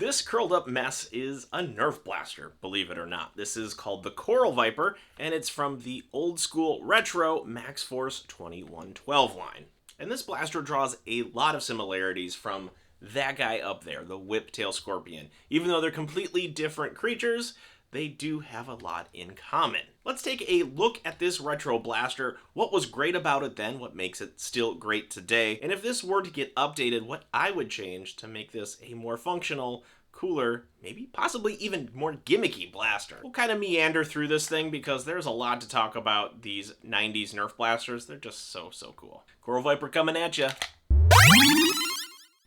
This curled up mess is a Nerf blaster, believe it or not. This is called the Coral Viper, and it's from the old school retro Max Force 2112 line. And this blaster draws a lot of similarities from that guy up there, the Whiptail Scorpion. Even though they're completely different creatures, they do have a lot in common. Let's take a look at this retro blaster, what was great about it then, what makes it still great today, and if this were to get updated, what I would change to make this a more functional, cooler, maybe possibly even more gimmicky blaster. We'll kind of meander through this thing because there's a lot to talk about these 90s Nerf blasters. They're just so cool. Coral Viper coming at ya.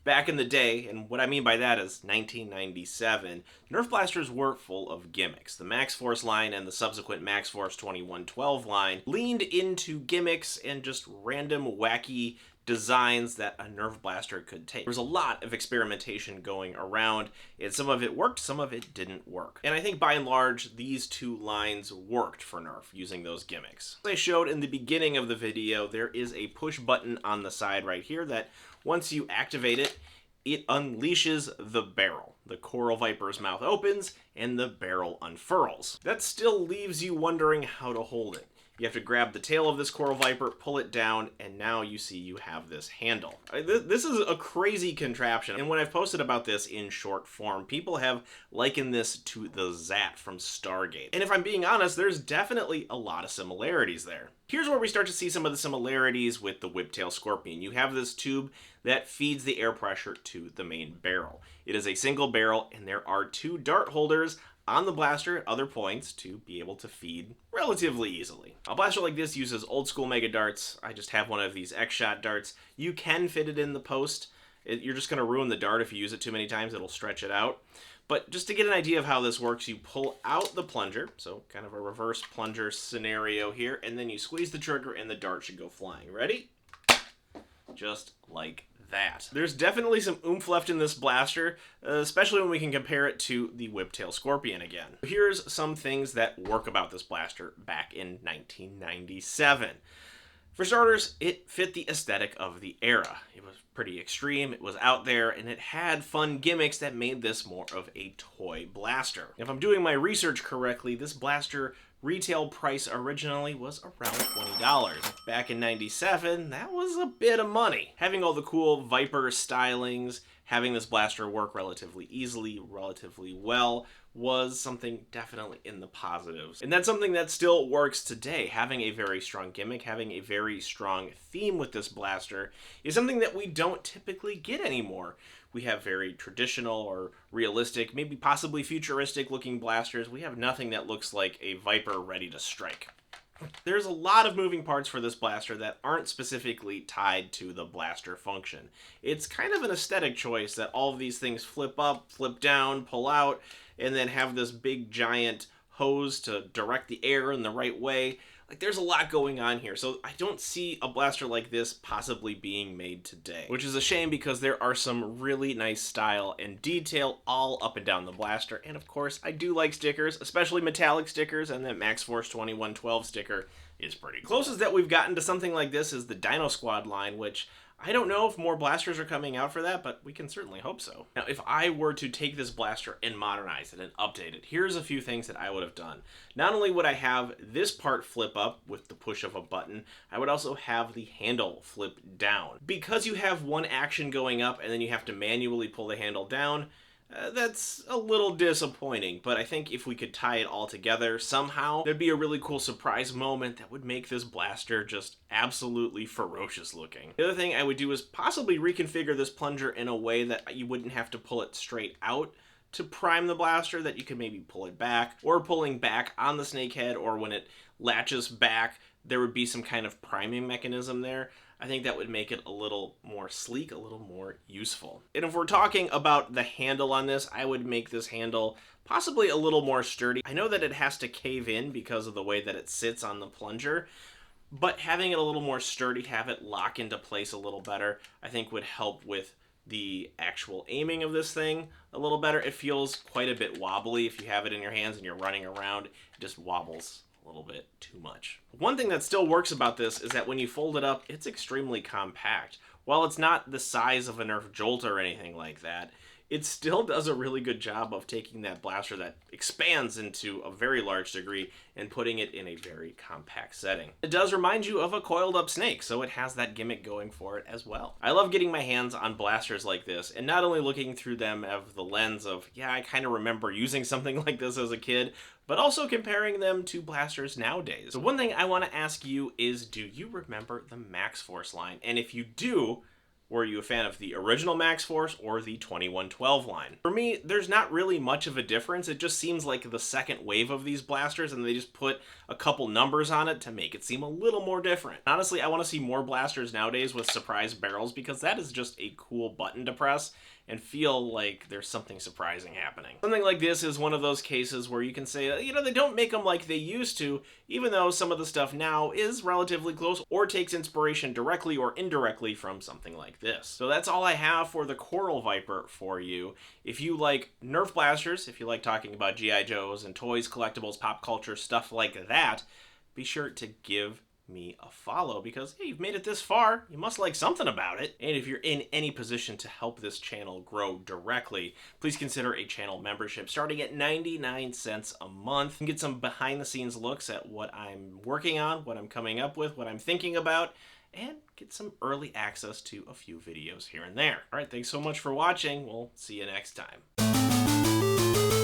Back in the day, and what I mean by that is 1997, Nerf blasters were full of gimmicks. The Max Force line and the subsequent Max Force 2112 line leaned into gimmicks and just random wacky designs that a Nerf blaster could take. There was a lot of experimentation going around, and some of it worked, some of it didn't work. And I think by and large, these two lines worked for Nerf using those gimmicks. As I showed in the beginning of the video, there is a push button on the side right here that once you activate it, it unleashes the barrel. The Coral Viper's mouth opens and the barrel unfurls. That still leaves you wondering how to hold it. You have to grab the tail of this Coral Viper, pull it down, and now you see you have this handle. This is a crazy contraption, and when I've posted about this in short form, people have likened this to the Zat from Stargate. And if I'm being honest, there's definitely a lot of similarities there. Here's where we start to see some of the similarities with the Whiptail Scorpion. You have this tube that feeds the air pressure to the main barrel. It is a single barrel, and there are two dart holders on the blaster at other points to be able to feed relatively easily. A blaster like this uses old school mega darts. I just have one of these X-Shot darts. You can fit it in the post. You're just going to ruin the dart if you use it too many times. It'll stretch it out. But just to get an idea of how this works, you pull out the plunger, so kind of a reverse plunger scenario here, and then you squeeze the trigger and the dart should go flying. Ready? Just like that. There's definitely some oomph left in this blaster, especially when we can compare it to the Whiptail Scorpion again. Here's some things that work about this blaster back in 1997. For starters, it fit the aesthetic of the era. It was pretty extreme, it was out there, and it had fun gimmicks that made this more of a toy blaster. If I'm doing my research correctly, this blaster retail price originally was around $20. Back in 97, that was a bit of money. Having all the cool Viper stylings, having this blaster work relatively easily, relatively well, was something definitely in the positives. And that's something that still works today. Having a very strong gimmick, having a very strong theme with this blaster is something that we don't typically get anymore. We have very traditional or realistic, maybe possibly futuristic looking blasters. We have nothing that looks like a Viper ready to strike. There's a lot of moving parts for this blaster that aren't specifically tied to the blaster function. It's kind of an aesthetic choice that all of these things flip up, flip down, pull out, and then have this big giant hose to direct the air in the right way. Like, there's a lot going on here, so I don't see a blaster like this possibly being made today. Which is a shame because there are some really nice style and detail all up and down the blaster, and of course, I do like stickers, especially metallic stickers, and that Max Force 2112 sticker is pretty cool. Closest that we've gotten to something like this is the Dino Squad line, which I don't know if more blasters are coming out for that, but we can certainly hope so. Now, if I were to take this blaster and modernize it and update it, here's a few things that I would have done. Not only would I have this part flip up with the push of a button, I would also have the handle flip down. Because you have one action going up and then you have to manually pull the handle down, that's a little disappointing, but I think if we could tie it all together somehow, there'd be a really cool surprise moment that would make this blaster just absolutely ferocious looking. The other thing I would do is possibly reconfigure this plunger in a way that you wouldn't have to pull it straight out to prime the blaster, that you could maybe pull it back, or pulling back on the snake head, or when it latches back, there would be some kind of priming mechanism there. I think that would make it a little more sleek, a little more useful. And if we're talking about the handle on this, I would make this handle possibly a little more sturdy. I know that it has to cave in because of the way that it sits on the plunger, but having it a little more sturdy, have it lock into place a little better, I think would help with the actual aiming of this thing a little better. It feels quite a bit wobbly if you have it in your hands and you're running around. It just wobbles a little bit too much. One thing that still works about this is that when you fold it up, it's extremely compact. While it's not the size of a Nerf Jolt or anything like that, it still does a really good job of taking that blaster that expands into a very large degree and putting it in a very compact setting. It does remind you of a coiled up snake, so it has that gimmick going for it as well. I love getting my hands on blasters like this, and not only looking through them of the lens of, yeah, I kind of remember using something like this as a kid, but also comparing them to blasters nowadays. So one thing I want to ask you is, do you remember the Max Force line? And if you do, were you a fan of the original Max Force or the 2112 line? For me, there's not really much of a difference. It just seems like the second wave of these blasters, and they just put a couple numbers on it to make it seem a little more different. Honestly, I want to see more blasters nowadays with surprise barrels, because that is just a cool button to press and feel like there's something surprising happening. Something like this is one of those cases where you can say, you know, they don't make them like they used to, even though some of the stuff now is relatively close or takes inspiration directly or indirectly from something like this. So that's all I have for the Coral Viper for you. If you like Nerf blasters, if you like talking about G.I. Joes and toys, collectibles, pop culture, stuff like that, be sure to give me a follow, because hey, you've made it this far, you must like something about it. And if you're in any position to help this channel grow directly, please consider a channel membership starting at 99 cents a month. You can get some behind the scenes looks at what I'm working on, what I'm coming up with, what I'm thinking about, and get some early access to a few videos here and there. All right, thanks so much for watching. We'll see you next time.